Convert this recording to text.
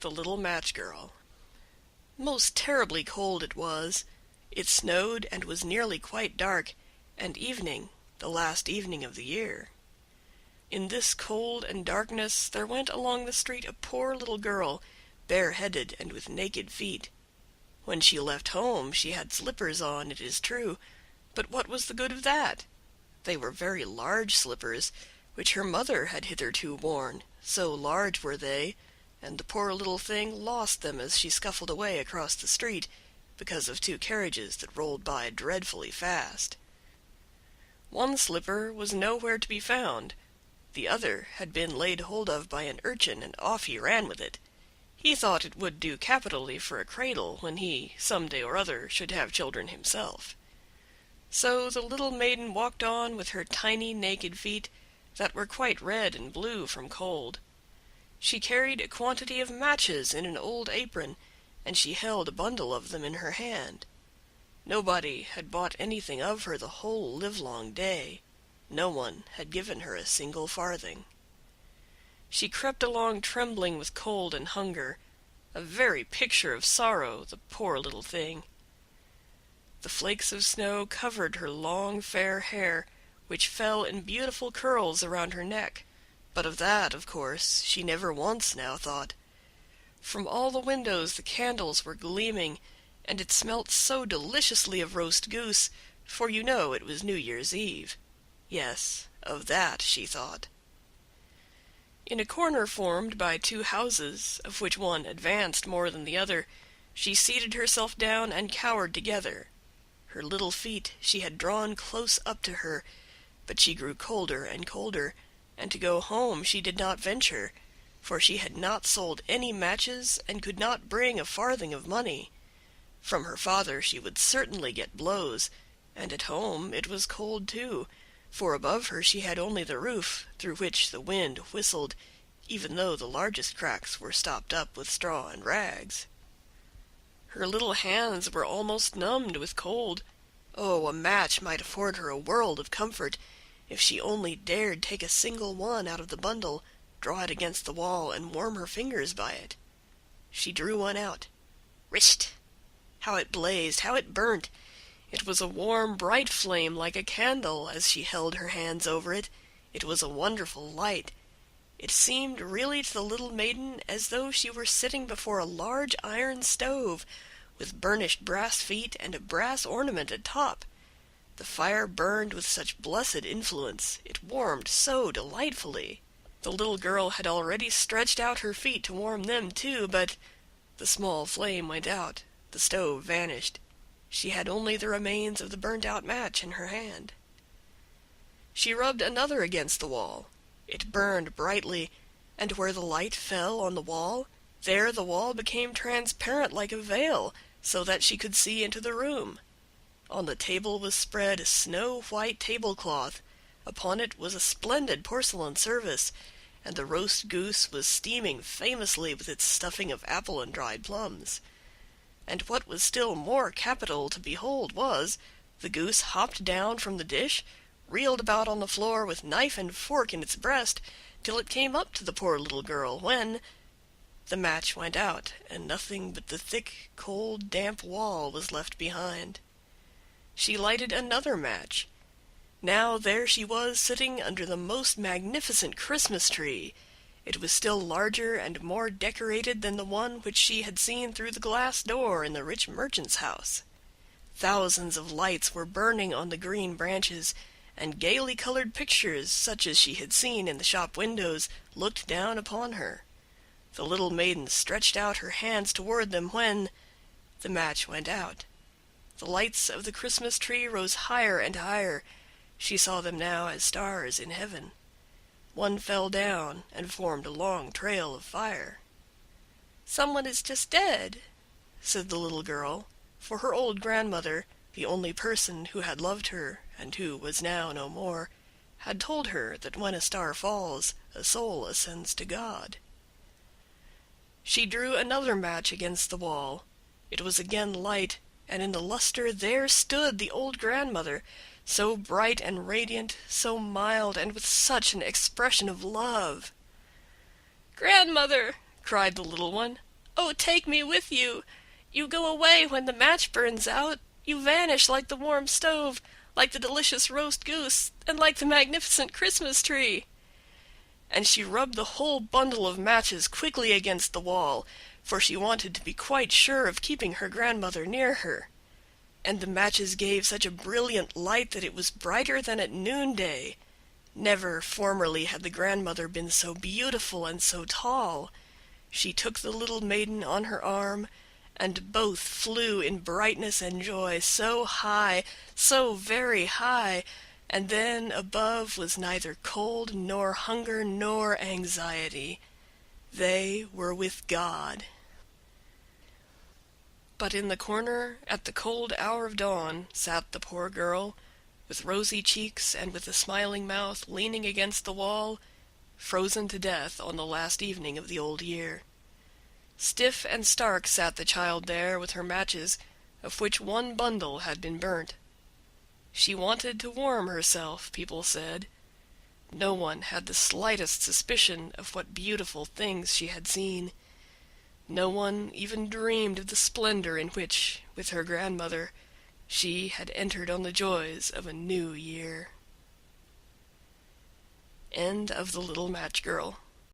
The Little Match Girl. Most terribly cold it was. It snowed and was nearly quite dark, and evening, the last evening of the year. In this cold and darkness there went along the street a poor little girl, bareheaded and with naked feet. When she left home she had slippers on, it is true, but what was the good of that? They were very large slippers, which her mother had hitherto worn, so large were they, and the poor little thing lost them as she scuffled away across the street, because of two carriages that rolled by dreadfully fast. One slipper was nowhere to be found. The other had been laid hold of by an urchin, and off he ran with it. He thought it would do capitally for a cradle when he, some day or other, should have children himself. So the little maiden walked on with her tiny naked feet, that were quite red and blue from cold. She carried a quantity of matches in an old apron, and she held a bundle of them in her hand. Nobody had bought anything of her the whole livelong day. No one had given her a single farthing. She crept along trembling with cold and hunger, a very picture of sorrow, the poor little thing. The flakes of snow covered her long fair hair, which fell in beautiful curls around her neck, but of that, of course, she never once now thought. From all the windows the candles were gleaming, and it smelt so deliciously of roast goose, for you know it was New Year's Eve. Yes, of that she thought. In a corner formed by two houses, of which one advanced more than the other, she seated herself down and cowered together. Her little feet she had drawn close up to her, but she grew colder and colder, and to go home she did not venture, for she had not sold any matches and could not bring a farthing of money. From her father she would certainly get blows, and at home it was cold too, for above her she had only the roof, through which the wind whistled, even though the largest cracks were stopped up with straw and rags. Her little hands were almost numbed with cold. Oh, a match might afford her a world of comfort, if she only dared take a single one out of the bundle, draw it against the wall, and warm her fingers by it. She drew one out. Risht! How it blazed, how it burnt! It was a warm, bright flame like a candle as she held her hands over it. It was a wonderful light. It seemed really to the little maiden as though she were sitting before a large iron stove, with burnished brass feet and a brass ornament at top. The fire burned with such blessed influence, it warmed so delightfully. The little girl had already stretched out her feet to warm them too, but the small flame went out, the stove vanished. She had only the remains of the burnt-out match in her hand. She rubbed another against the wall. It burned brightly, and where the light fell on the wall, there the wall became transparent like a veil, so that she could see into the room. On the table was spread a snow-white tablecloth. Upon it was a splendid porcelain service, and the roast goose was steaming famously with its stuffing of apple and dried plums. And what was still more capital to behold was, the goose hopped down from the dish, reeled about on the floor with knife and fork in its breast, till it came up to the poor little girl, when the match went out, and nothing but the thick, cold, damp wall was left behind. She lighted another match. Now there she was sitting under the most magnificent Christmas tree. It was still larger and more decorated than the one which she had seen through the glass door in the rich merchant's house. Thousands of lights were burning on the green branches, and gaily colored pictures, such as she had seen in the shop windows, looked down upon her. The little maiden stretched out her hands toward them when the match went out. The lights of the Christmas tree rose higher and higher. She saw them now as stars in heaven. One fell down and formed a long trail of fire. "Someone is just dead," said the little girl, for her old grandmother, the only person who had loved her and who was now no more, had told her that when a star falls, a soul ascends to God. She drew another match against the wall. It was again light, and in the luster there stood the old grandmother, so bright and radiant, so mild, and with such an expression of love. "Grandmother," cried the little one, "Oh, take me with you! You go away when the match burns out. You vanish like the warm stove, like the delicious roast goose, and like the magnificent Christmas tree." And she rubbed the whole bundle of matches quickly against the wall, for she wanted to be quite sure of keeping her grandmother near her. And the matches gave such a brilliant light that it was brighter than at noonday. Never formerly had the grandmother been so beautiful and so tall. She took the little maiden on her arm, and both flew in brightness and joy so high, so very high, and then above was neither cold nor hunger nor anxiety. They were with God. But in the corner, at the cold hour of dawn, sat the poor girl, with rosy cheeks and with a smiling mouth, leaning against the wall, frozen to death on the last evening of the old year. Stiff and stark sat the child there with her matches, of which one bundle had been burnt. She wanted to warm herself, people said. No one had the slightest suspicion of what beautiful things she had seen. No one even dreamed of the splendor in which, with her grandmother, she had entered on the joys of a new year. End of The Little Match Girl.